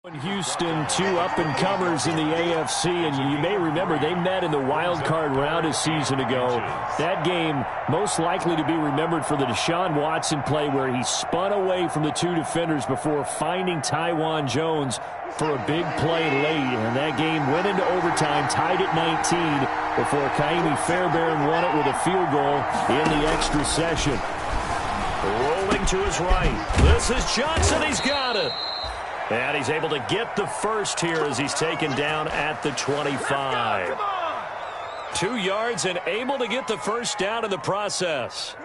Houston, two up-and-comers in the AFC, and you may remember they met in the wild card round a season ago. That game most likely to be remembered for the Deshaun Watson play where he spun away from the two defenders before finding Taiwan Jones for a big play late. And that game went into overtime, tied at 19, before Kaimi Fairbairn won it with a field goal in the extra session. Rolling to his right. This is Johnson. He's got it. And he's able to get the first here as he's taken down at the 25. 2 yards and able to get the first down in the process.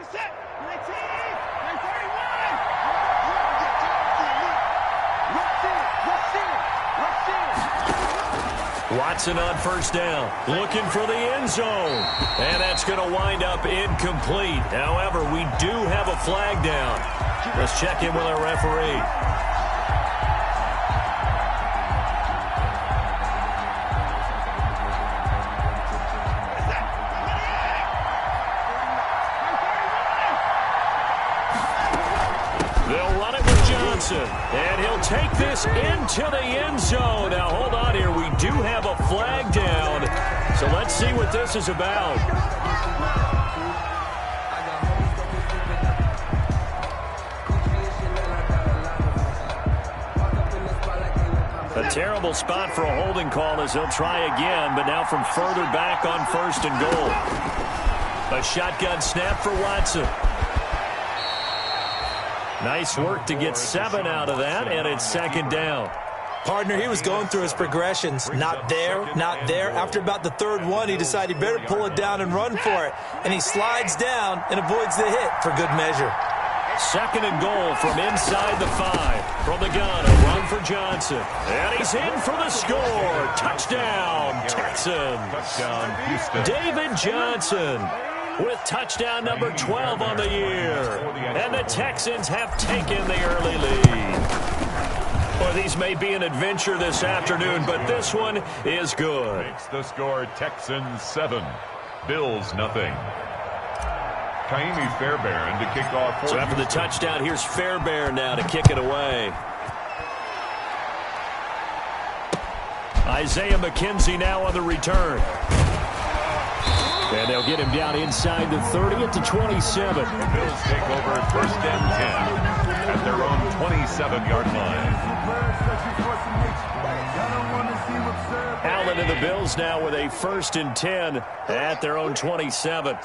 Watson on first down, looking for the end zone. And that's going to wind up incomplete. However, we do have a flag down. Let's check in with our referee. And he'll take this into the end zone. Now, hold on here. We do have a flag down. So let's see what this is about. A terrible spot for a holding call as he'll try again, but now from further back on first and goal. A shotgun snap for Watson. Nice work to get 7 out of that, and it's second down. Partner, he was going through his progressions. Not there, not there. After about the third one, he decided he better pull it down and run for it. And he slides down and avoids the hit for good measure. Second and goal from inside the 5. From the gun, a run for Johnson. And he's in for the score. Touchdown, Texans. Touchdown, Houston. David Johnson with touchdown number 12 on the year. And the Texans have taken the early lead. Well, these may be an adventure this afternoon, but this one is good. Makes the score Texans 7, Bills nothing. Kaimi Fairbairn to kick off. So after the touchdown, here's Fairbairn now to kick it away. Isaiah McKenzie now on the return. And they'll get him down inside the 30 at the 27. The Bills take over first and 10 at their own 27-yard line. Allen and the Bills now with a first and 10 at their own 27.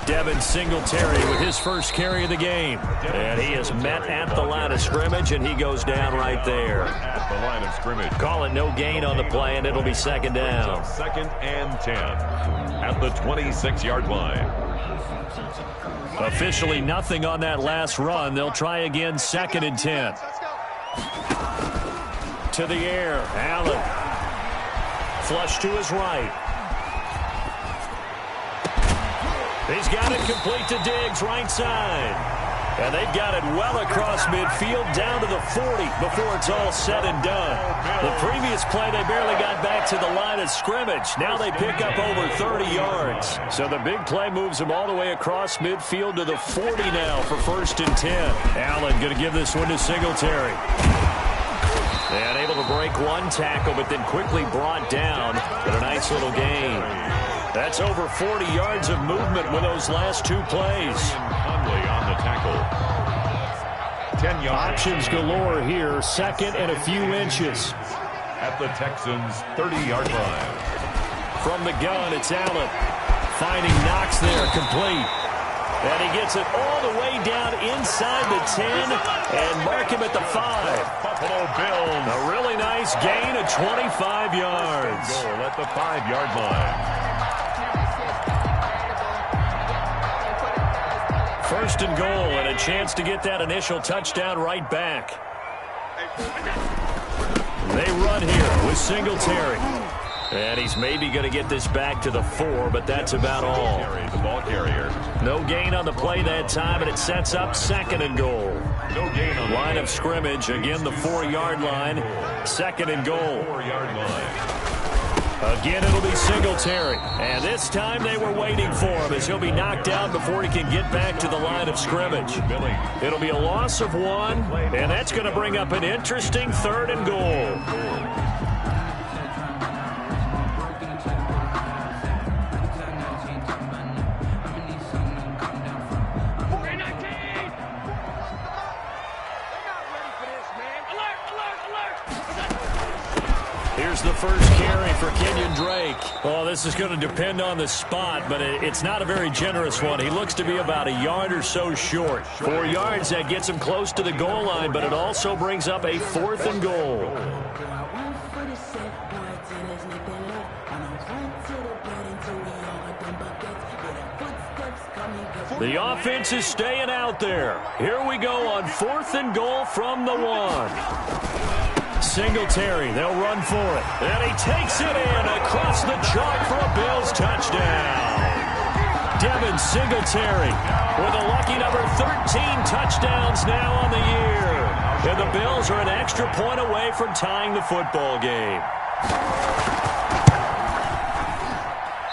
Devin Singletary with his first carry of the game. And he is met at the line of scrimmage, and he goes down right there. At the line of scrimmage. Call it no gain on the play, and it'll be second down. Second and 10 at the 26-yard line. Officially nothing on that last run. They'll try again second and 10. To the air, Allen. Flush to his right. He's got it complete to Diggs, right side. And they've got it well across midfield, down to the 40 before it's all said and done. The previous play, they barely got back to the line of scrimmage. Now they pick up over 30 yards. So the big play moves them all the way across midfield to the 40 now for first and 10. Allen going to give this one to Singletary. And able to break one tackle, but then quickly brought down. But a nice little gain. That's over 40 yards of movement with those last two plays. Conley on the tackle. 10 yards. Options galore here. Second and a few inches. At the Texans' 30-yard line. From the gun, it's Allen. Finding Knox there, complete. And he gets it all the way down inside the 10 and mark him at the 5. Buffalo Bills. A really nice gain of 25 yards. Goal at the 5-yard line. First and goal, and a chance to get that initial touchdown right back. They run here with Singletary. And he's maybe going to get this back to the 4, but that's about all. The ball carrier. No gain on the play that time, and it sets up second and goal. No gain on the line of scrimmage. Again, the 4-yard line. Second and goal. 4-yard line. Again, it'll be Singletary. And this time they were waiting for him as he'll be knocked down before he can get back to the line of scrimmage. It'll be a loss of 1, and that's going to bring up an interesting 3rd and goal. Here's the first carry for Kenyon Drake. Oh, this is going to depend on the spot, but it's not a very generous one. He looks to be about a yard or so short. 4 yards, that gets him close to the goal line, but it also brings up a 4th and goal. The offense is staying out there. Here we go on 4th and goal from the 1. Singletary, they'll run for it. And he takes it in across the chalk for a Bills touchdown. Devin Singletary with a lucky number 13 touchdowns now on the year. And the Bills are an extra point away from tying the football game.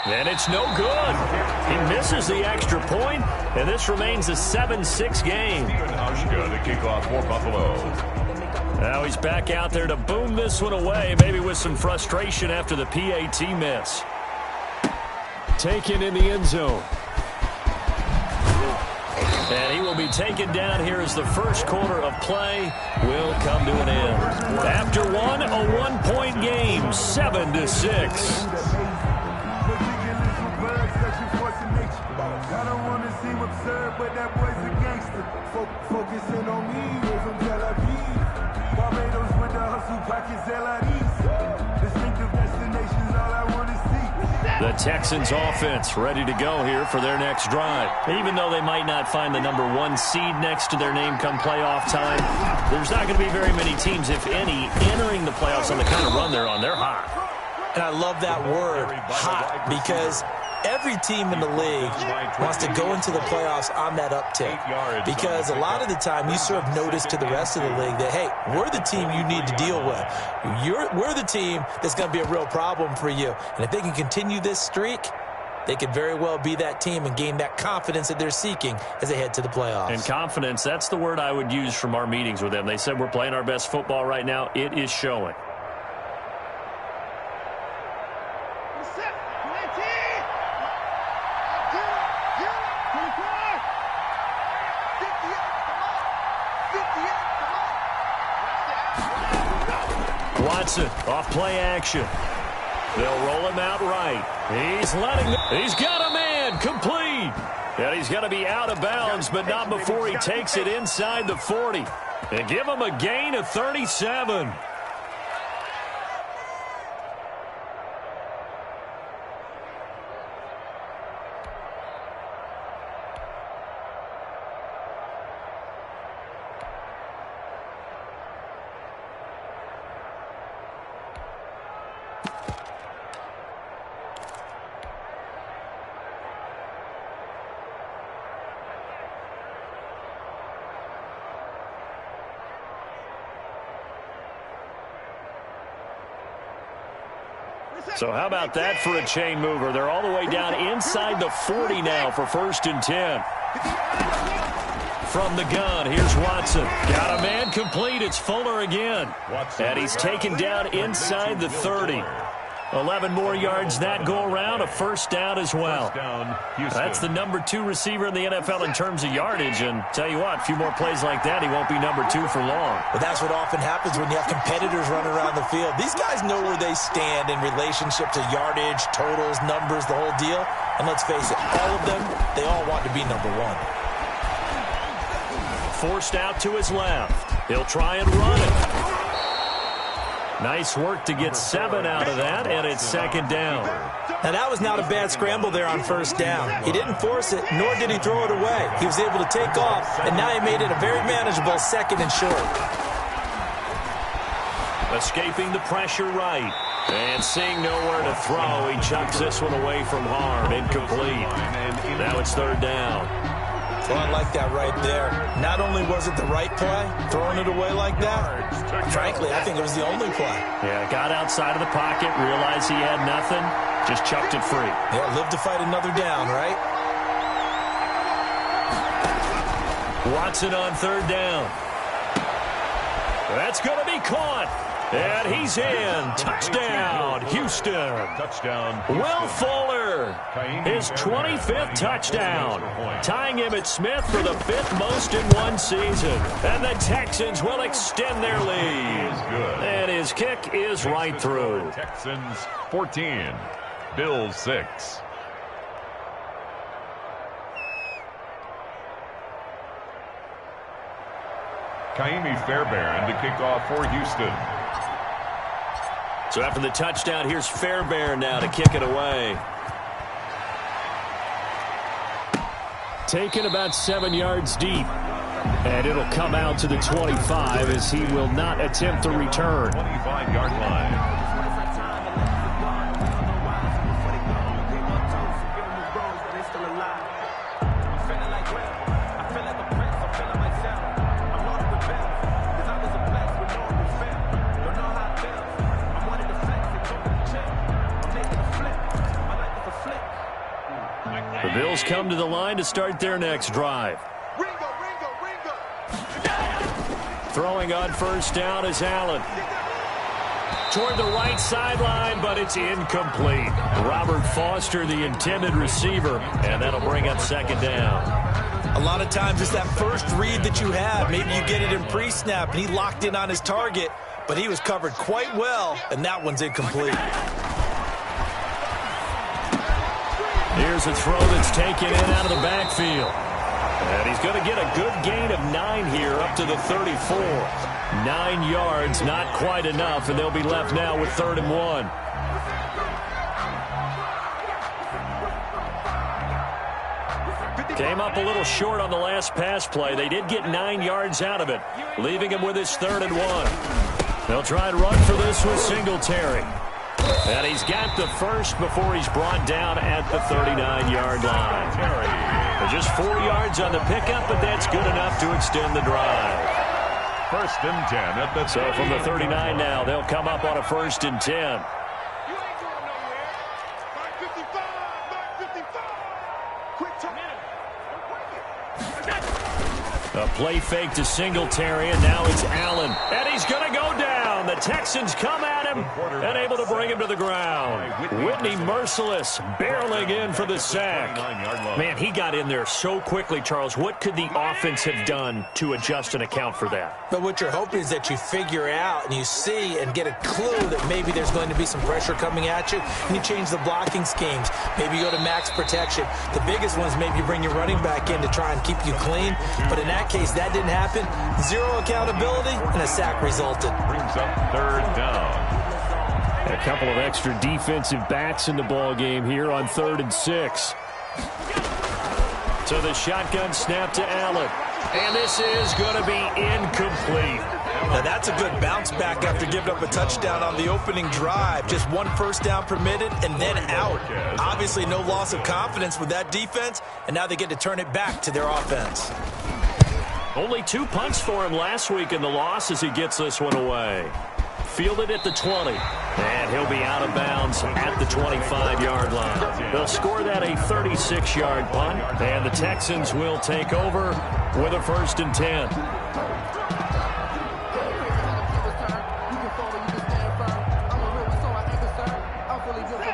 And it's no good. He misses the extra point, and this remains a 7-6 game. The kickoff for Buffalo. Now he's back out there to boom this one away, maybe with some frustration after the PAT miss. Taken in the end zone. And he will be taken down here as the first quarter of play will come to an end. After one, a 1-point game, 7-6. I don't want to seem absurd, but that boy's a gangster. Focusing on me, from Tel Aviv. Barbados with the hustle, pockets LIDs. Distinctive destinations, all I want to see. The Texans offense ready to go here for their next drive. Even though they might not find the number 1 seed next to their name come playoff time, there's not going to be very many teams, if any, entering the playoffs on the kind of run they're on. They're hot. And I love that word, hot, because every team in the league wants to go into the playoffs on that uptick, because a lot of the time you serve notice to the rest of the league that, hey, we're the team you need to deal with. We're the team that's going to be a real problem for you. And if they can continue this streak, they could very well be that team and gain that confidence that they're seeking as they head to the playoffs. And confidence, that's the word I would use from our meetings with them. They said we're playing our best football right now. It is showing. Watson off play action. They'll roll him out right. He's got a man complete. And he's going to be out of bounds, but not before he takes it inside the 40. And give him a gain of 37. So how about that for a chain mover? They're all the way down inside the 40 now for 1st and 10. From the gun, here's Watson. Got a man complete. It's Fuller again. And he's taken down inside the 30. 11 more yards that go around, a 1st down as well. That's the number 2 receiver in the NFL in terms of yardage, and tell you what, a few more plays like that, he won't be number 2 for long. But that's what often happens when you have competitors running around the field. These guys know where they stand in relationship to yardage, totals, numbers, the whole deal. And let's face it, all of them, they all want to be number 1. Forced out to his left. He'll try and run it. Nice work to get 7 out of that, and it's 2nd down. Now, that was not a bad scramble there on 1st down. He didn't force it, nor did he throw it away. He was able to take off, and now he made it a very manageable 2nd and short. Escaping the pressure right. And seeing nowhere to throw, he chucks this one away from harm. Incomplete. Now it's 3rd down. Well, I like that right there. Not only was it the right play, throwing it away like that, frankly, I think it was the only play. Yeah, got outside of the pocket, realized he had nothing, just chucked it free. Yeah, live to fight another down, right? Watson on third down. That's going to be caught. And he's in. Touchdown, Houston. Touchdown, Will Fuller, his 25th touchdown, tying him at Smith for the 5th most in one season. And the Texans will extend their lead. And his kick is right through. Texans 14, Bills 6. Kaimi Fairbairn to kick off for Houston. So after the touchdown, here's Fairbairn now to kick it away. Taken about 7 yards deep. And it'll come out to the 25 as he will not attempt to return. 25-yard line. The Bills come to the line to start their next drive. Throwing on first down is Allen. Toward the right sideline, but it's incomplete. Robert Foster, the intended receiver, and that'll bring up second down. A lot of times it's that first read that you have. Maybe you get it in pre-snap, and he locked in on his target, but he was covered quite well, and that one's incomplete. Here's a throw that's taken in out of the backfield. And he's going to get a good gain of 9 here up to the 34. 9 yards, not quite enough, and they'll be left now with 3rd and 1. Came up a little short on the last pass play. They did get 9 yards out of it, leaving him with his 3rd and 1. They'll try and run for this with Singletary. And he's got the first before he's brought down at the 39-yard line. Just 4 yards on the pickup, but that's good enough to extend the drive. 1st and 10 at the. So from the 39 now, they'll come up on a 1st and 10. A play fake to Singletary, and now it's Allen. And he's going to go down. The Texans come at him and able to bring him to the ground. Whitney Merciless barreling in for the sack. Man, he got in there so quickly, Charles. What could the offense have done to adjust and account for that? But what you're hoping is that you figure out and you see and get a clue that maybe there's going to be some pressure coming at you, and you change the blocking schemes. Maybe you go to max protection. The biggest one is maybe you bring your running back in to try and keep you clean. But in that case, that didn't happen. 0 accountability, and a sack resulted. Brings up 3rd down. A couple of extra defensive backs in the ball game here on 3rd and 6. So the shotgun snap to Allen. And this is going to be incomplete. Now that's a good bounce back after giving up a touchdown on the opening drive. Just 1 first down permitted and then out. Obviously no loss of confidence with that defense, and now they get to turn it back to their offense. Only 2 punts for him last week in the loss as he gets this one away. Fielded at the 20. And he'll be out of bounds at the 25-yard line. They'll score that a 36-yard punt. And the Texans will take over with a 1st and 10.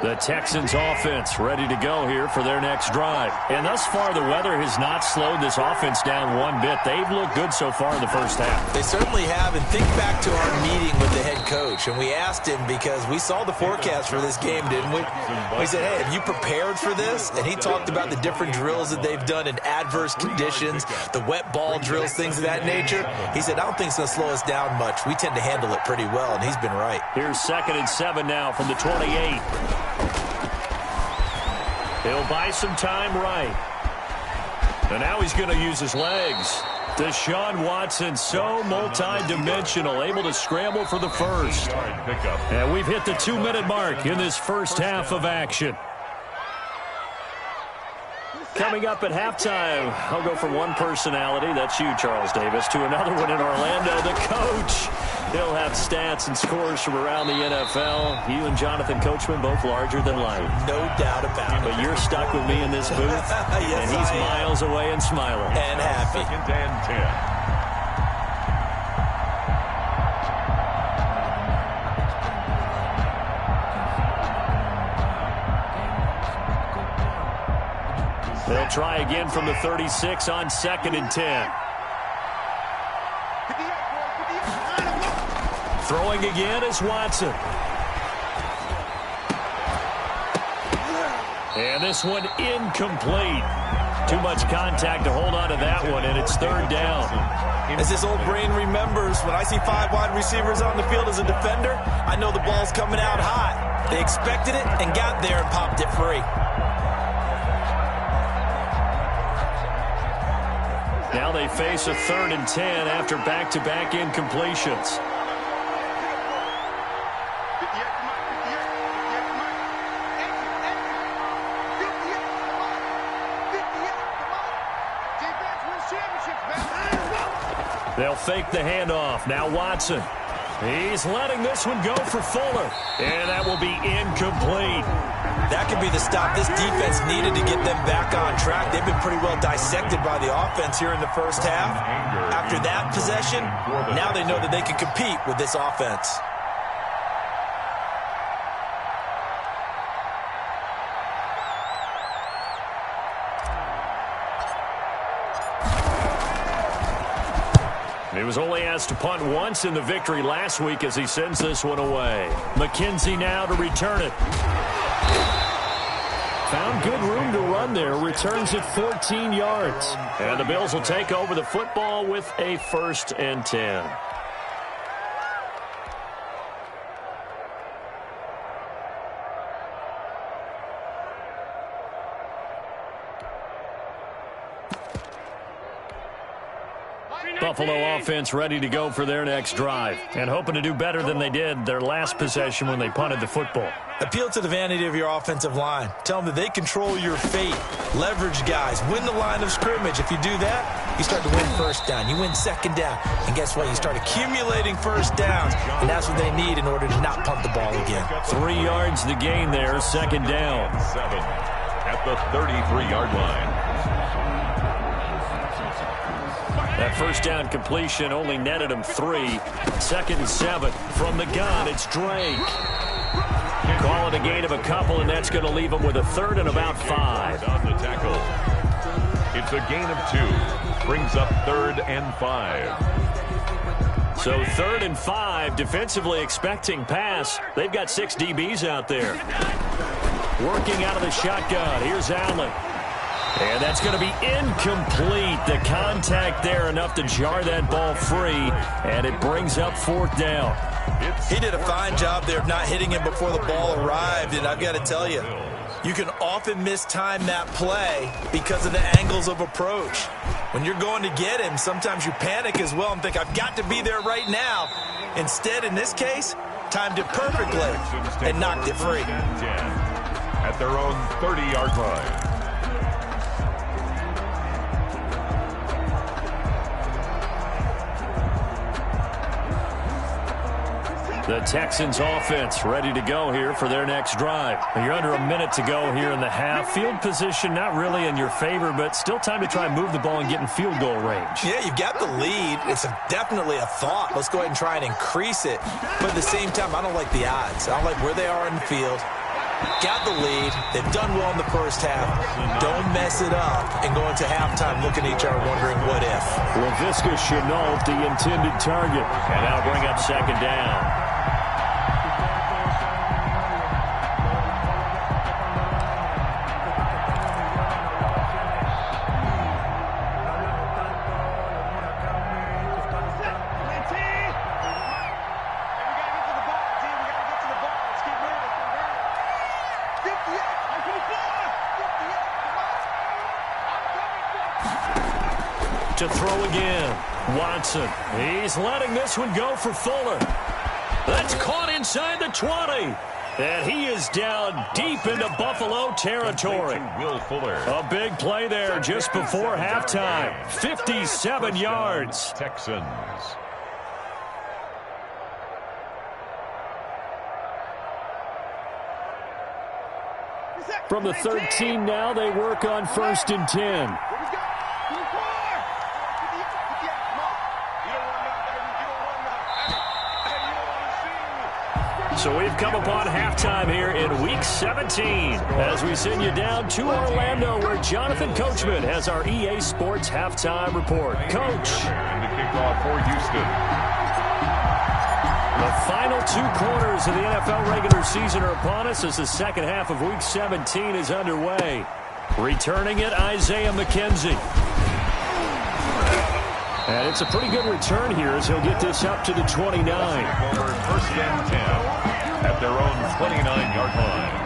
The Texans offense ready to go here for their next drive. And thus far, the weather has not slowed this offense down one bit. They've looked good so far in the first half. They certainly have. And think back to our meeting with the head coach. And we asked him because we saw the forecast for this game, didn't we? We said, hey, have you prepared for this? And he talked about the different drills that they've done in adverse conditions, the wet ball drills, things of that nature. He said, I don't think it's going to slow us down much. We tend to handle it pretty well, and he's been right. Here's 2nd and 7 now from the 28. He'll buy some time right. And now he's going to use his legs. Deshaun Watson, so multi-dimensional, able to scramble for the first. And we've hit the 2-minute mark in this first half of action. Coming up at halftime, I'll go from one personality, that's you, Charles Davis, to another one in Orlando, the coach. He'll have stats and scores from around the NFL. You and Jonathan Coachman, both larger than life. No doubt about it. But you're stuck with me in this booth, yes, and he's miles away and smiling. And happy. 2nd and 10. They'll try again from the 36 on 2nd and 10. Throwing again is Watson. And this one incomplete. Too much contact to hold on to that one, and it's 3rd down. As this old brain remembers, when I see 5 wide receivers on the field as a defender, I know the ball's coming out hot. They expected it and got there and popped it free. Now they face a 3rd and 10 after back-to-back incompletions. They'll fake the handoff. Now Watson. He's letting this one go for Fuller. And that will be incomplete. That could be the stop this defense needed to get them back on track. They've been pretty well dissected by the offense here in the first half. After that possession, now they know that they can compete with this offense. He was only asked to punt once in the victory last week as he sends this one away. McKenzie now to return it. Found good room to run there. Returns it 14 yards. And the Bills will take over the football with a 1st and 10. Buffalo offense ready to go for their next drive and hoping to do better than they did their last possession when they punted the football. Appeal to the vanity of your offensive line. Tell them that they control your fate. Leverage guys. Win the line of scrimmage. If you do that, you start to win 1st down. You win 2nd down. And guess what? You start accumulating 1st downs. And that's what they need in order to not punt the ball again. 3 yards the gain there. 2nd down. 7 at the 33-yard line. That 1st down completion only netted him 3. 2nd and 7 from the gun. It's Drake. Call it a gain of a couple, and that's going to leave him with a 3rd and about 5. On the tackle. It's a gain of 2. Brings up 3rd and 5. So 3rd and 5, defensively expecting pass. They've got 6 DBs out there. Working out of the shotgun. Here's Allen. And that's going to be incomplete. The contact there enough to jar that ball free, and it brings up 4th down. He did a fine job there of not hitting him before the ball arrived, and I've got to tell you, you can often mistime that play because of the angles of approach. When you're going to get him, sometimes you panic as well and think, I've got to be there right now. Instead, in this case, timed it perfectly and knocked it free. At their own 30-yard line. The Texans offense ready to go here for their next drive. You're under a minute to go here in the half. Field position not really in your favor, but still time to try and move the ball and get in field goal range. Yeah, you've got the lead. It's definitely a thought. Let's go ahead and try and increase it. But at the same time, I don't like the odds. I don't like where they are in the field. Got the lead. They've done well in the first half. Don't mess it up and go into halftime looking at each other wondering what if. Laviska Shenault, the intended target. And that'll bring up 2nd down. To throw again. Watson. He's letting this one go for Fuller. That's caught inside the 20. And he is down deep into Buffalo territory. Will Fuller. A big play there just before halftime. 57 yards. Texans. From the 13 now, they work on 1st and 10. So we've come upon halftime here in Week 17 as we send you down to Orlando where Jonathan Coachman has our EA Sports Halftime Report. Coach. And the kickoff for Houston. The final 2 quarters of the NFL regular season are upon us as the second half of Week 17 is underway. Returning it, Isaiah McKenzie. And it's a pretty good return here as he'll get this up to the 29. Over 1st and 10 at their own 29-yard line.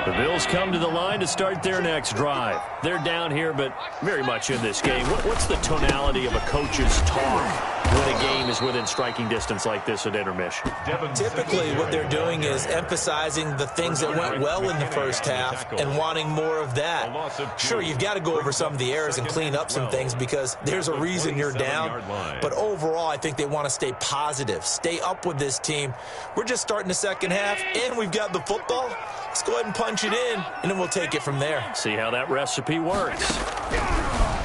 The Bills come to the line to start their next drive. They're down here, but very much in this game. What's the tonality of a coach's talk when a game is within striking distance like this at intermission? Typically, what they're doing is emphasizing the things that went well in the first half and wanting more of that. Sure, you've got to go over some of the errors and clean up some things because there's a reason you're down. But overall, I think they want to stay positive, stay up with this team. We're just starting the second half, and we've got the football. Let's go ahead and punch it in, and then we'll take it from there. See how that recipe works.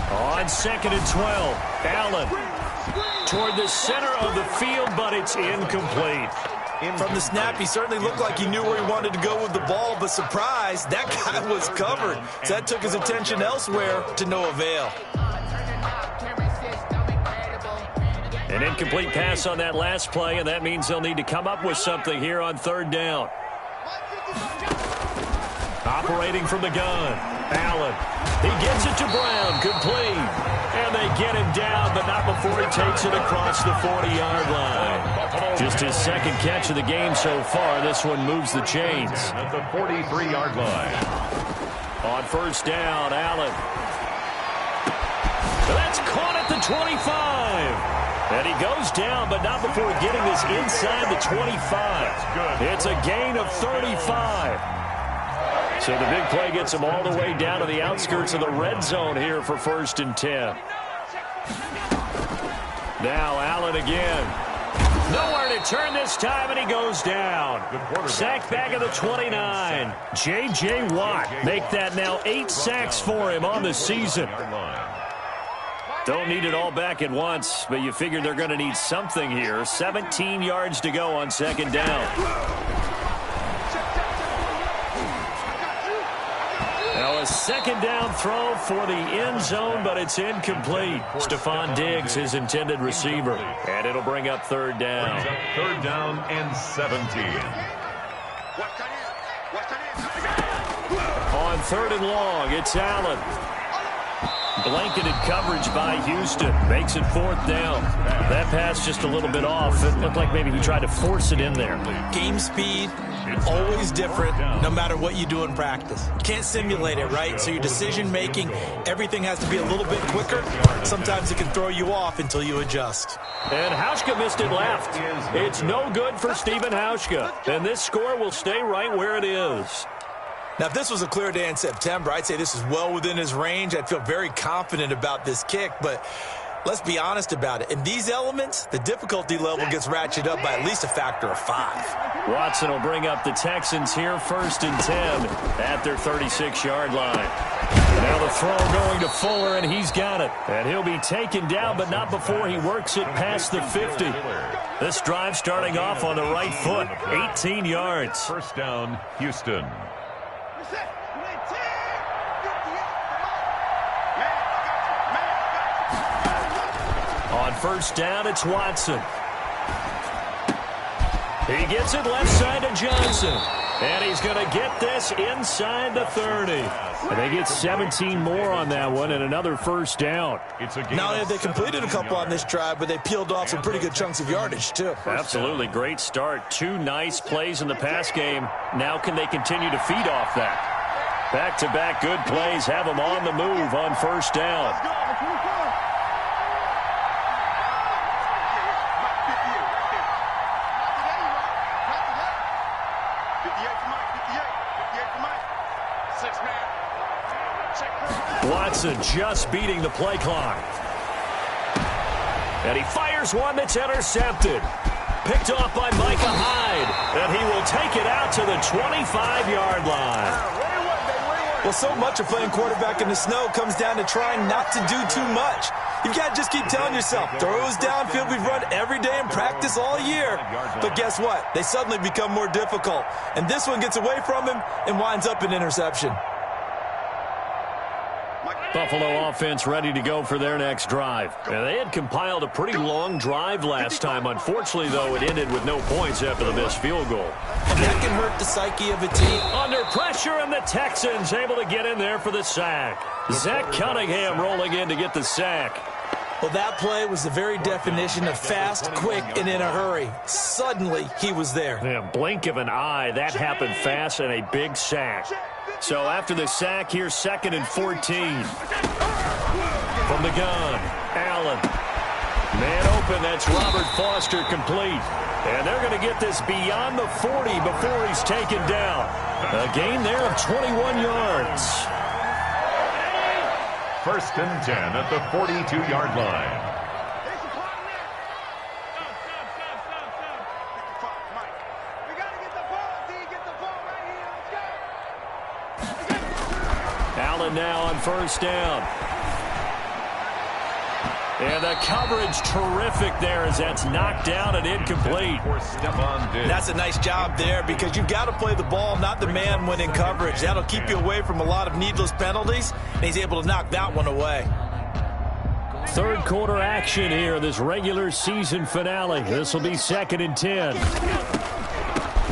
On 2nd and 12, Allen toward the center of the field, but it's incomplete. From the snap, he certainly looked like he knew where he wanted to go with the ball, but surprise, that guy was covered. So that took his attention elsewhere to no avail. An incomplete pass on that last play, and that means they'll need to come up with something here on 3rd down. Operating from the gun, Allen. He gets it to Brown, complete. And they get him down, but not before he takes it across the 40-yard line. Just his second catch of the game so far. This one moves the chains. At the 43-yard line. On 1st down, Allen. That's caught at the 25. And he goes down, but not before getting this inside the 25. It's a gain of 35. So the big play gets him all the way down to the outskirts of the red zone here for 1st and 10. Now Allen again. Nowhere to turn this time, and he goes down. Sacked back at the 29. J.J. Watt make that now 8 sacks for him on the season. Don't need it all back at once, but you figure they're going to need something here. 17 yards to go on 2nd down. Now a 2nd down throw for the end zone, but it's incomplete. Stephon Diggs, his intended receiver. And it'll bring up 3rd down. 3rd down and 17. On 3rd and long, it's Allen. Blanketed coverage by Houston. Makes it 4th down. That pass just a little bit off. It looked like maybe he tried to force it in there. Game speed, always different, no matter what you do in practice. You can't simulate it, right? So your decision-making, everything has to be a little bit quicker. Sometimes it can throw you off until you adjust. And Hauschka missed it left. It's no good for Stephen Hauschka. And this score will stay right where it is. Now, if this was a clear day in September, I'd say this is well within his range. I'd feel very confident about this kick, but let's be honest about it. In these elements, the difficulty level gets ratcheted up by at least a factor of 5. Watson will bring up the Texans here 1st and 10 at their 36-yard line. Now the throw going to Fuller, and he's got it. And he'll be taken down, but not before he works it past the 50. This drive starting off on the right foot, 18 yards. 1st down, Houston. On 1st down, it's Watson. He gets it left side to Johnson. And he's going to get this inside the 30. And they get 17 more on that one and another 1st down. Not only have they completed a couple on this drive, but they peeled off some pretty good chunks of yardage, too. Absolutely. Great start. 2 nice plays in the pass game. Now can they continue to feed off that? Back-to-back good plays have them on the move on 1st down. Watson just beating the play clock. And he fires one that's intercepted. Picked off by Micah Hyde. And he will take it out to the 25-yard line. Well, so much of playing quarterback in the snow comes down to trying not to do too much. You've got to just keep telling yourself, throws downfield we've run every day in practice all year. But guess what? They suddenly become more difficult. And this one gets away from him and winds up an interception. Buffalo offense ready to go for their next drive. And they had compiled a pretty long drive last time. Unfortunately, though, it ended with no points after the missed field goal. And that can hurt the psyche of a team. Under pressure, and the Texans able to get in there for the sack. Zach Cunningham rolling in to get the sack. Well, that play was the very definition of fast, quick, and in a hurry. Suddenly, he was there. Yeah, blink of an eye, that happened fast, and a big sack. So after the sack, here's 2nd and 14. From the gun, Allen. Man open, that's Robert Foster complete. And they're going to get this beyond the 40 before he's taken down. A gain there of 21 yards. 1st and 10 at the 42-yard line. Allen now on 1st down. And the coverage terrific there as that's knocked down and incomplete. That's a nice job there because you've got to play the ball, not the man when in coverage. That'll keep you away from a lot of needless penalties, and he's able to knock that one away. 3rd quarter action here, this regular season finale. This will be 2nd and 10.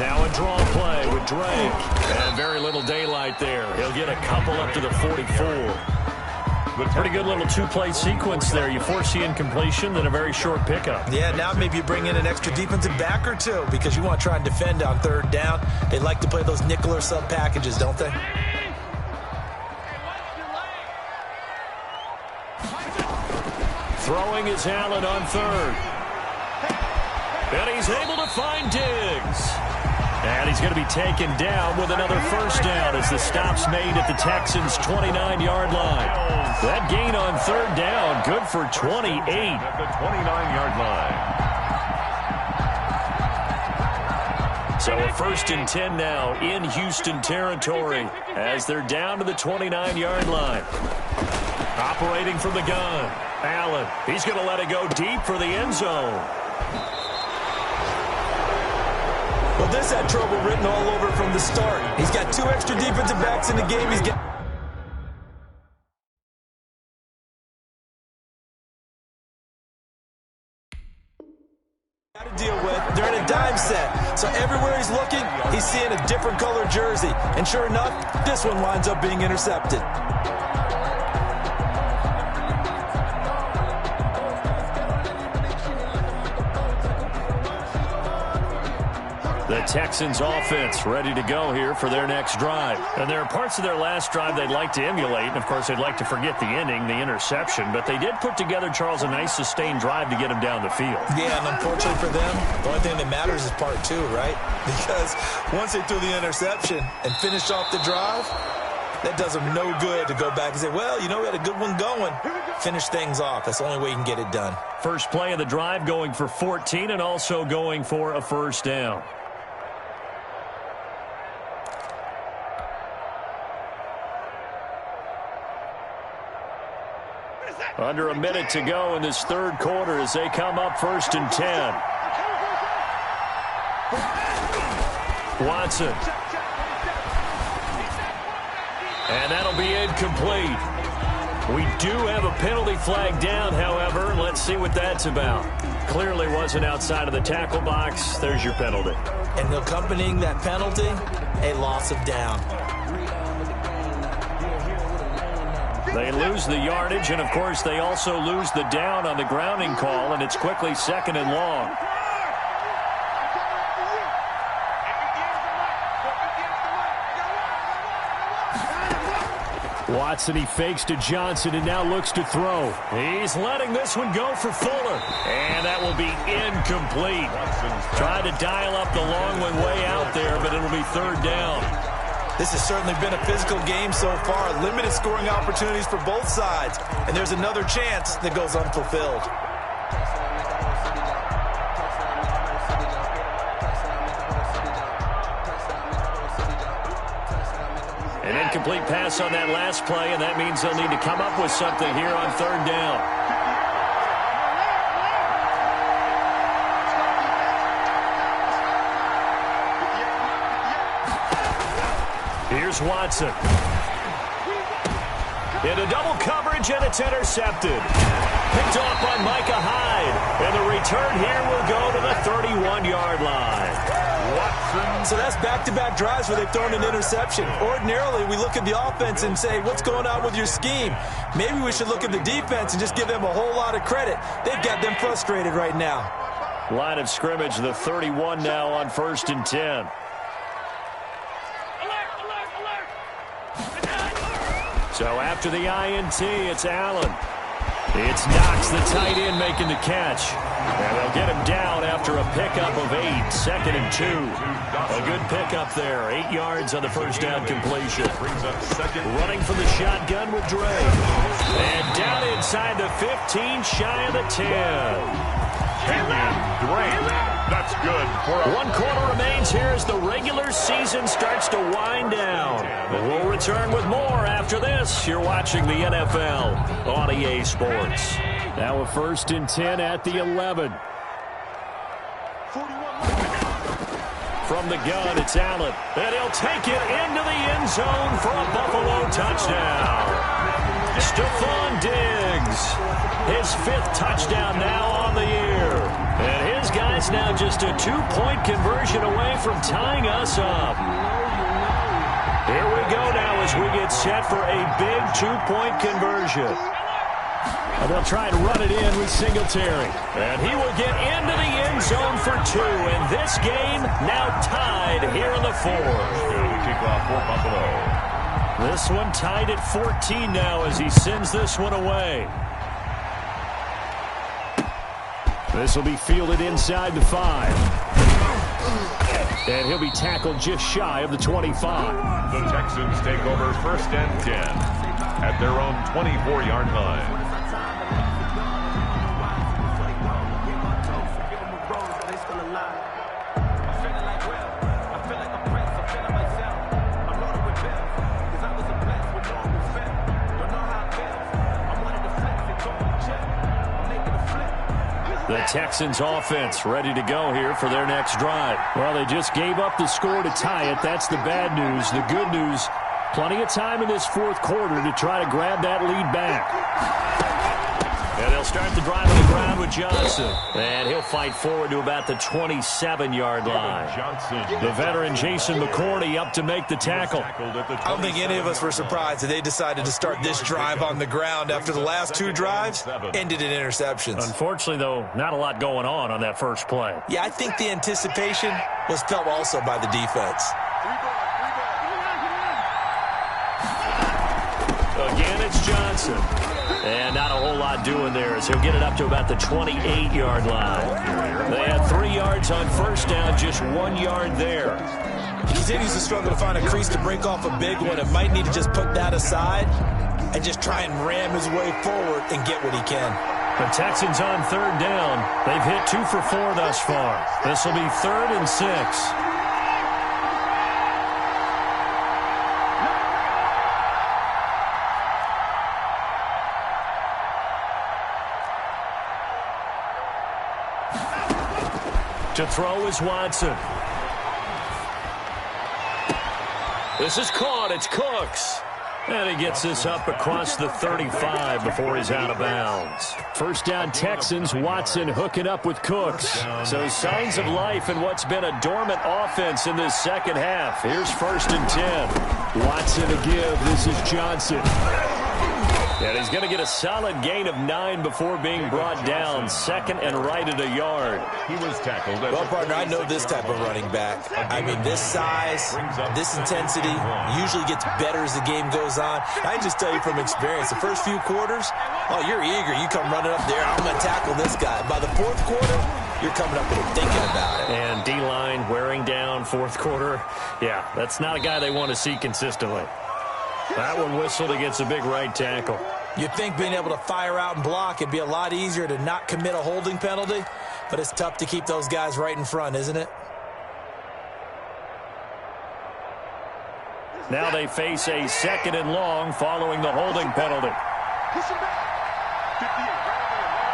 Now a draw play with Drake. And very little daylight there. He'll get a couple up to the 44. Pretty good little two-play sequence there. You force the incompletion, then a very short pickup. Yeah, now maybe you bring in an extra defensive back or two because you want to try and defend on 3rd down. They like to play those nickel or sub packages, don't they? Throwing is Allen on 3rd. And he's able to find Diggs. And he's going to be taken down with another 1st down as the stop's made at the Texans' 29-yard line. That gain on 3rd down, good for 28. At the 29-yard line. So a 1st and 10 now in Houston territory as they're down to the 29-yard line. Operating from the gun, Allen. He's going to let it go deep for the end zone. Well, this had trouble written all over from the start. He's got 2 extra defensive backs in the game. He's got to deal with. They're in a dime set. So everywhere he's looking, he's seeing a different color jersey. And sure enough, this one winds up being intercepted. The Texans offense ready to go here for their next drive. And there are parts of their last drive they'd like to emulate. And, of course, they'd like to forget the ending, the interception. But they did put together, Charles, a nice sustained drive to get him down the field. Yeah, and unfortunately for them, the only thing that matters is part 2, right? Because once they threw the interception and finished off the drive, that does them no good to go back and say, well, you know, we had a good one going. Finish things off. That's the only way you can get it done. First play of the drive going for 14 and also going for a 1st down. Under a minute to go in this 3rd quarter as they come up 1st and 10. Watson. And that'll be incomplete. We do have a penalty flag down, however. Let's see what that's about. Clearly wasn't outside of the tackle box. There's your penalty. And accompanying that penalty, a loss of down. They lose the yardage, and, of course, they also lose the down on the grounding call, and it's quickly 2nd and long. Watson, he fakes to Johnson and now looks to throw. He's letting this one go for Fuller. And that will be incomplete. Tried to dial up the long one way out there, but it'll be 3rd down. This has certainly been a physical game so far. Limited scoring opportunities for both sides. And there's another chance that goes unfulfilled. An incomplete pass on that last play, and that means they'll need to come up with something here on third down. Here's Watson. Into double coverage, and it's intercepted. Picked off by Micah Hyde. And the return here will go to the 31-yard line. So that's back-to-back drives where they've thrown an interception. Ordinarily, we look at the offense and say, what's going on with your scheme? Maybe we should look at the defense and just give them a whole lot of credit. They've got them frustrated right now. Line of scrimmage, the 31 now on 1st and 10. So after the INT, it's Allen. It's Knox, the tight end, making the catch. And they'll get him down after a pickup of 8, 2nd and 2. A good pickup there, 8 yards on the first down completion. Running from the shotgun with Dre. And down inside the 15, shy of the 10. That's good. One quarter remains here as the regular season starts to wind down. We'll return with more after this. You're watching the NFL on EA Sports. Now a 1st and 10 at the 11. From the gun, it's Allen. And he'll take it into the end zone for a Buffalo touchdown. Stephon Diggs, his 5th touchdown now on the year. And his guy's now just a 2-point conversion away from tying us up. Here we go now as we get set for a big 2-point conversion. And they'll try to run it in with Singletary. And he will get into the end zone for 2. And this game now tied here in the 4th. Good kickoff for Buffalo. This one tied at 14 now as he sends this one away. This will be fielded inside the 5. And he'll be tackled just shy of the 25. The Texans take over 1st and 10 at their own 24-yard line. The Texans offense ready to go here for their next drive. Well, they just gave up the score to tie it. That's the bad news. The good news, plenty of time in this 4th quarter to try to grab that lead back. And they'll start the drive on the ground with Johnson. And he'll fight forward to about the 27-yard line. The veteran Jason McCourty up to make the tackle. I don't think any of us were surprised that they decided to start this drive on the ground after the last 2 drives ended in interceptions. Unfortunately, though, not a lot going on that first play. Yeah, I think the anticipation was felt also by the defense. Again, it's Johnson. And not a whole lot doing there as he'll get it up to about the 28-yard line. They had 3 yards on first down, just 1 yard there. He continues to struggle to find a crease to break off a big one. It might need to just put that aside and just try and ram his way forward and get what he can. The Texans on third down. They've hit 2 for 4 thus far. This will be 3rd and 6. To throw is Watson. This is caught. It's Cooks. And he gets this up across the 35 before he's out of bounds. First down Texans, Watson hooking up with Cooks. So signs of life in what's been a dormant offense in this second half. Here's 1st and 10. Watson to give. This is Johnson. And he's going to get a solid gain of 9 before being brought down. Second and right at a yard. He was tackled. Well, partner, I know this type of running back. I mean, this size, this intensity usually gets better as the game goes on. I can just tell you from experience, the first few quarters, oh, you're eager. You come running up there, I'm going to tackle this guy. By the fourth quarter, you're coming up and thinking about it. And D-line wearing down fourth quarter. Yeah, that's not a guy they want to see consistently. That one whistled against a big right tackle. You'd think being able to fire out and block it'd be a lot easier to not commit a holding penalty, but it's tough to keep those guys right in front, isn't it? Now they face a second and long following the holding penalty. Push him back. 58, right over there.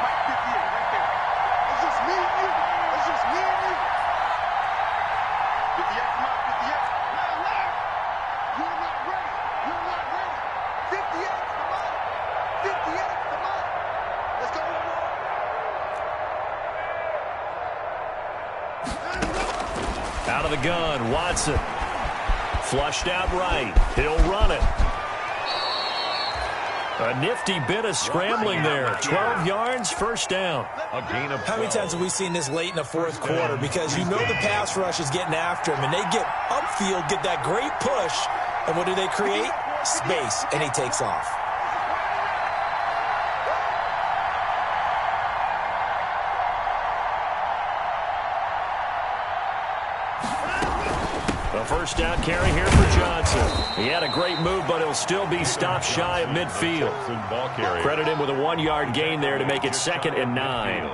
Mike 58, right there. It's just me and you. It's just me and you. 58, come on, 58. Now. You're not ready. You're not ready. 58, come on. 58, come on. Let's go. Out of the gun, Watson. Flushed out right. He'll run it. A nifty bit of scrambling there. 12 yards, first down. A gain of 12. How many times have we seen this late in the fourth quarter? Because you know the pass rush is getting after him, and they get upfield, get that great push, and what do they create? Space, and he takes off. A first down carry here for Johnson. He had a great move, but he'll still be stopped shy of midfield. Credit him with a 1-yard gain there to make it 2nd and 9.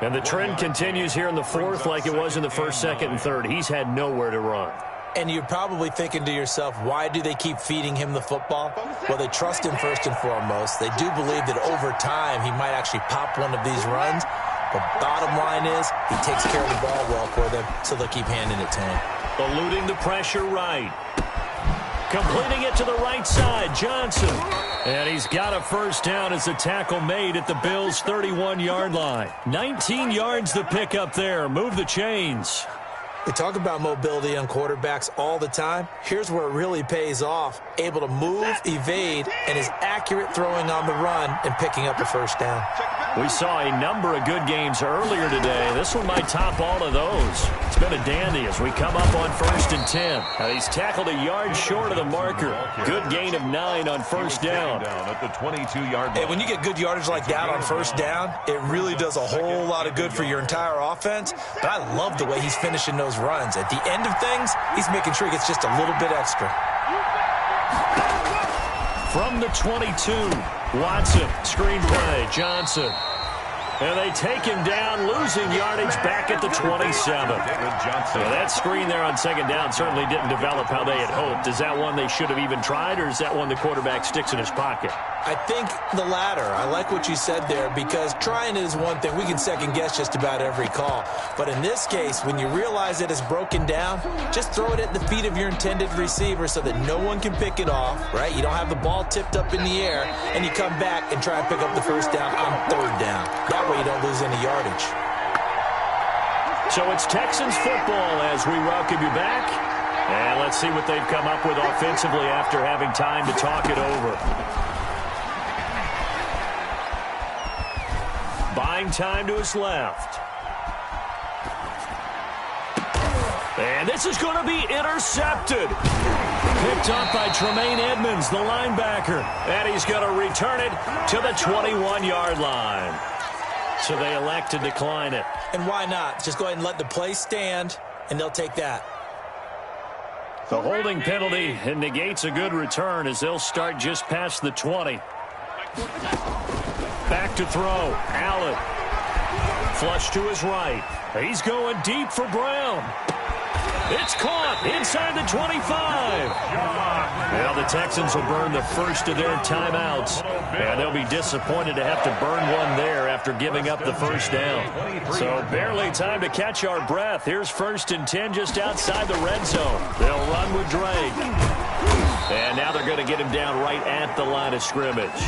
And the trend continues here in the fourth like it was in the first, second, and third. He's had nowhere to run. And you're probably thinking to yourself, why do they keep feeding him the football? Well, they trust him first and foremost. They do believe that over time he might actually pop one of these runs. But bottom line is he takes care of the ball well for them, so they'll keep handing it to him. Eluding the pressure right. Completing it to the right side, Johnson. And he's got a first down as the tackle made at the Bills' 31-yard line. 19 yards the pick up there. Move the chains. We talk about mobility on quarterbacks all the time. Here's where it really pays off. Able to move, evade, and is accurate throwing on the run and picking up a first down. We saw a number of good games earlier today. This one might top all of those. It's been a dandy as we come up on 1st and 10. Now he's tackled a yard short of the marker. Good gain of 9 on first down. At the 22-yard line. Hey, when you get good yardage like that on first down, it really does a whole lot of good for your entire offense. But I love the way he's finishing those runs. At the end of things, he's making sure he gets just a little bit extra. From the 22, Watson, screen play, Johnson. And they take him down, losing yardage back at the 27. Well, that screen there on second down certainly didn't develop how they had hoped. Is that one they should have even tried, or is that one the quarterback sticks in his pocket? I think the latter. I like what you said there, because trying it is one thing. We can second guess just about every call. But in this case, when you realize it is broken down, just throw it at the feet of your intended receiver so that no one can pick it off, right? You don't have the ball tipped up in the air, and you come back and try and pick up the first down on third down. That way you don't lose any yardage. So it's Texans football as we welcome you back. And let's see what they've come up with offensively after having time to talk it over. Buying time to his left. And this is going to be intercepted. Picked up by Tremaine Edmonds, the linebacker. And he's going to return it to the 21-yard line. So they elect to decline it. And why not? Just go ahead and let the play stand, and they'll take that. The holding penalty negates a good return as they'll start just past the 20. Back to throw. Allen. Flush to his right. He's going deep for Brown. It's caught inside the 25. Well, the Texans will burn the first of their timeouts, and they'll be disappointed to have to burn one there after giving up the first down. So barely time to catch our breath. Here's 1st and 10 just outside the red zone. They'll run with Drake. And now they're going to get him down right at the line of scrimmage.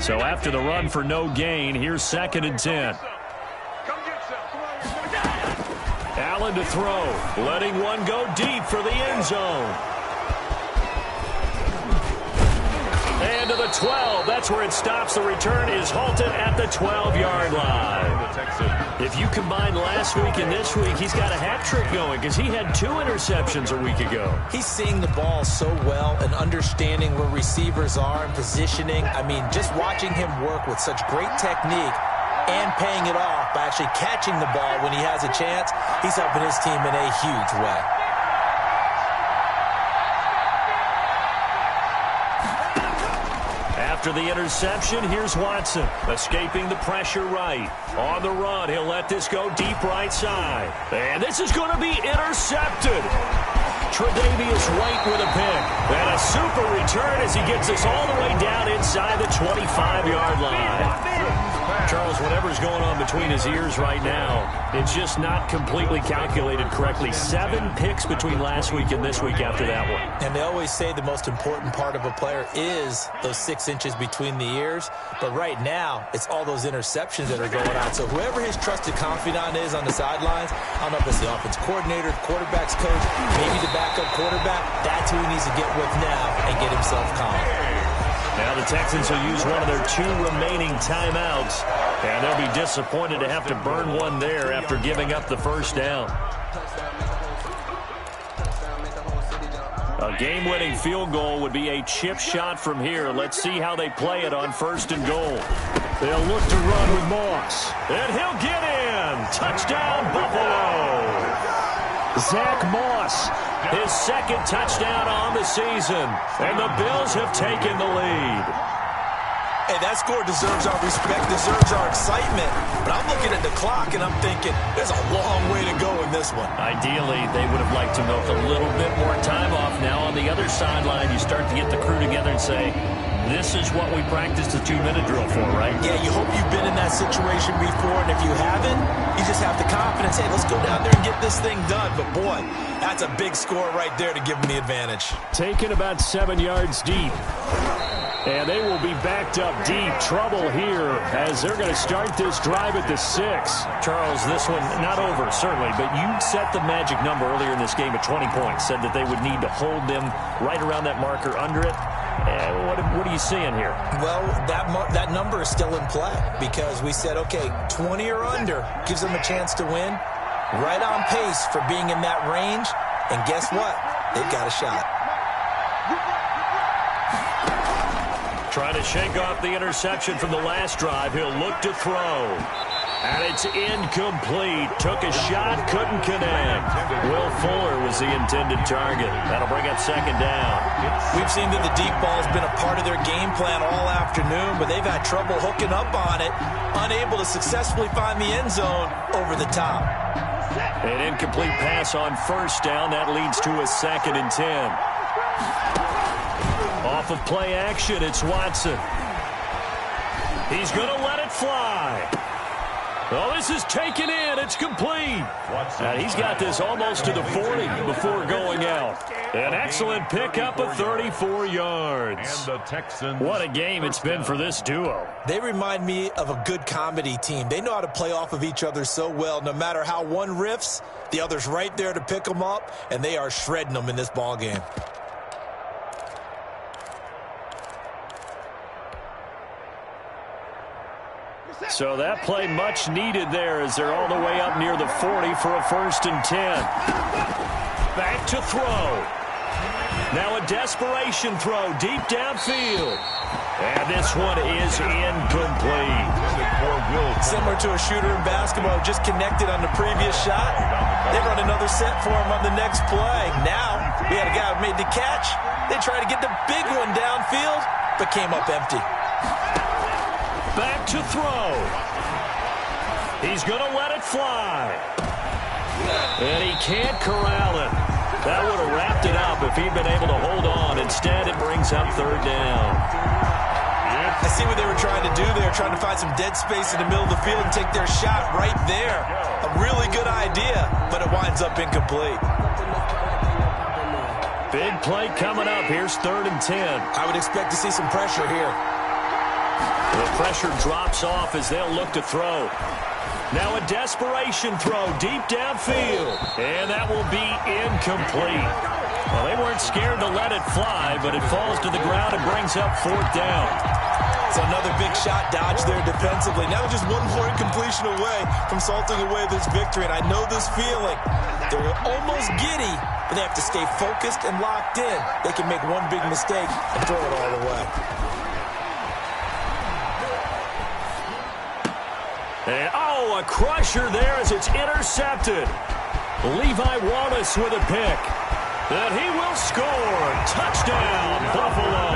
So after the run for no gain, here's 2nd and 10. Allen to throw, letting one go deep for the end zone. And to the 12. That's where it stops. The return is halted at the 12-yard line. If you combine last week and this week, he's got a hat trick going because he had 2 interceptions a week ago. He's seeing the ball so well and understanding where receivers are and positioning. I mean, just watching him work with such great technique and paying it off by actually catching the ball when he has a chance, he's helping his team in a huge way. After the interception, here's Watson, escaping the pressure right. On the run, he'll let this go deep right side. And this is going to be intercepted. Tre'Davious White with a pick. And a super return as he gets this all the way down inside the 25-yard line. Charles, whatever's going on between his ears right now, it's just not completely calculated correctly. 7 picks between last week and this week after that one. And they always say the most important part of a player is those 6 inches between the ears. But right now, it's all those interceptions that are going on. So whoever his trusted confidant is on the sidelines, I don't know if it's the offense coordinator, the quarterback's coach, maybe the backup quarterback, that's who he needs to get with now and get himself calm. Now the Texans will use one of their 2 remaining timeouts, and they'll be disappointed to have to burn one there after giving up the first down. A game-winning field goal would be a chip shot from here. Let's see how they play it on 1st and goal. They'll look to run with Moss, and he'll get in. Touchdown, Buffalo. Zach Moss, his 2nd touchdown on the season, and the Bills have taken the lead. Hey, that score deserves our respect, deserves our excitement. But I'm looking at the clock, and I'm thinking there's a long way to go in this one. Ideally, they would have liked to milk a little bit more time off. Now on the other sideline, you start to get the crew together and say, this is what we practiced the 2-minute drill for, right? Yeah, you hope you've been in that situation before, and if you haven't, you just have the confidence, hey, let's go down there and get this thing done. But, boy, that's a big score right there to give them the advantage. Taken about 7 yards deep. And they will be backed up deep. Trouble here as they're going to start this drive at the 6. Charles, this one not over, certainly, but you set the magic number earlier in this game at 20 points, said that they would need to hold them right around that marker under it. What are you seeing here? Well, that number is still in play because we said, okay, 20 or under gives them a chance to win. Right on pace for being in that range. And guess what? They've got a shot. Trying to shake off the interception from the last drive. He'll look to throw. And it's incomplete. Took a shot, couldn't connect. Will Fuller was the intended target. That'll bring up 2nd down. We've seen that the deep ball's been a part of their game plan all afternoon, but they've had trouble hooking up on it, unable to successfully find the end zone over the top. An incomplete pass on 1st down. That leads to a 2nd and 10. Off of play action, it's Watson. He's going to let it fly. Oh, this is taken in. It's complete. And he's got this almost to the 40 before going out. An excellent pickup of 34 yards. And the Texans. What a game it's been for this duo. They remind me of a good comedy team. They know how to play off of each other so well. No matter how one riffs, the other's right there to pick them up, and they are shredding them in this ball game. So that play much needed there as they're all the way up near the 40 for a 1st and 10. Back to throw. Now a desperation throw deep downfield. And this one is incomplete. Similar to a shooter in basketball, just connected on the previous shot. They run another set for him on the next play. Now we had a guy who made the catch. They tried to get the big one downfield, but came up empty. Back to throw. He's going to let it fly. And he can't corral it. That would have wrapped it up if he'd been able to hold on. Instead, it brings up 3rd down. I see what they were trying to do there, trying to find some dead space in the middle of the field and take their shot right there. A really good idea, but it winds up incomplete. Big play coming up. Here's 3rd and 10. I would expect to see some pressure here. The pressure drops off as they'll look to throw. Now a desperation throw deep downfield. And that will be incomplete. Well, they weren't scared to let it fly, but it falls to the ground and brings up 4th down. It's another big shot dodge there defensively. Now just one more incompletion away from salting away this victory. And I know this feeling. They're almost giddy, but they have to stay focused and locked in. They can make one big mistake and throw it all away. And, a crusher there as it's intercepted. Levi Wallace with a pick. And he will score. Touchdown, Buffalo.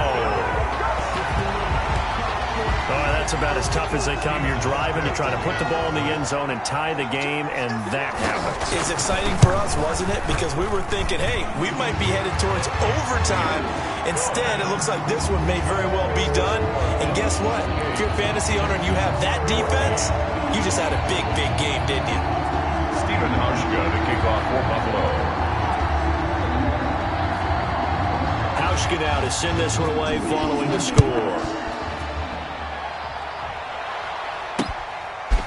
Oh, that's about as tough as they come. You're driving, you try to put the ball in the end zone and tie the game, and that happens. It's exciting for us, wasn't it? Because we were thinking, hey, we might be headed towards overtime. Instead, it looks like this one may very well be done. And guess what? If you're a fantasy owner and you have that defense, you just had a big, big game, didn't you? Stephen Hauschka to kick off for Buffalo. Hauschka now to send this one away following the score.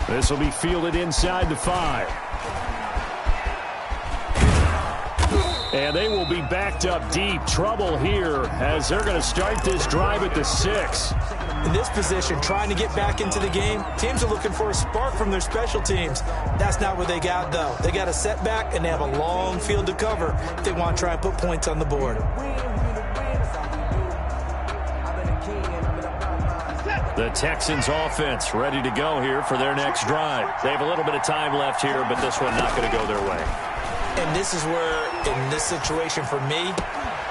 This will be fielded inside the 5. And they will be backed up deep. Trouble here as they're going to start this drive at the 6. In this position, trying to get back into the game, teams are looking for a spark from their special teams. That's not what they got, though. They got a setback, and they have a long field to cover if they want to try and put points on the board. The Texans offense ready to go here for their next drive. They have a little bit of time left here, but this one not going to go their way. And this is where, in this situation for me,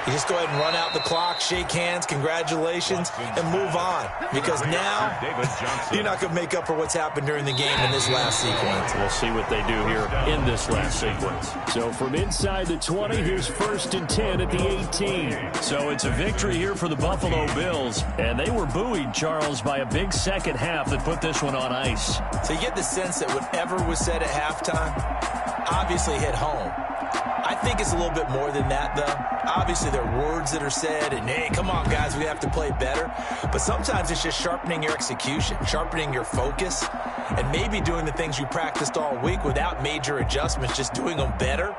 you just go ahead and run out the clock, shake hands, congratulations, and move on. Because now, you're not going to make up for what's happened during the game in this last sequence. We'll see what they do here in this last sequence. So from inside the 20, here's 1st and 10 at the 18. So it's a victory here for the Buffalo Bills. And they were buoyed, Charles, by a big second half that put this one on ice. So you get the sense that whatever was said at halftime obviously hit home. I think it's a little bit more than that, though. Obviously, there are words that are said, and, hey, come on, guys, we have to play better. But sometimes it's just sharpening your execution, sharpening your focus, and maybe doing the things you practiced all week without major adjustments, just doing them better.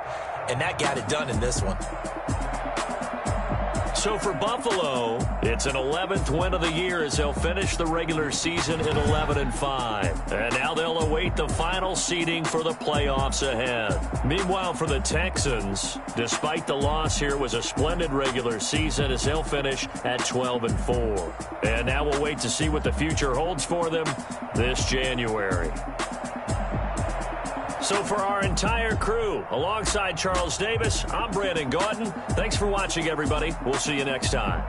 And that got it done in this one. So for Buffalo, it's an 11th win of the year as they'll finish the regular season at 11-5. And now they'll await the final seeding for the playoffs ahead. Meanwhile, for the Texans, despite the loss here, was a splendid regular season as they'll finish at 12-4. And now we'll wait to see what the future holds for them this January. So for our entire crew, alongside Charles Davis, I'm Brandon Gaudin. Thanks for watching, everybody. We'll see you next time.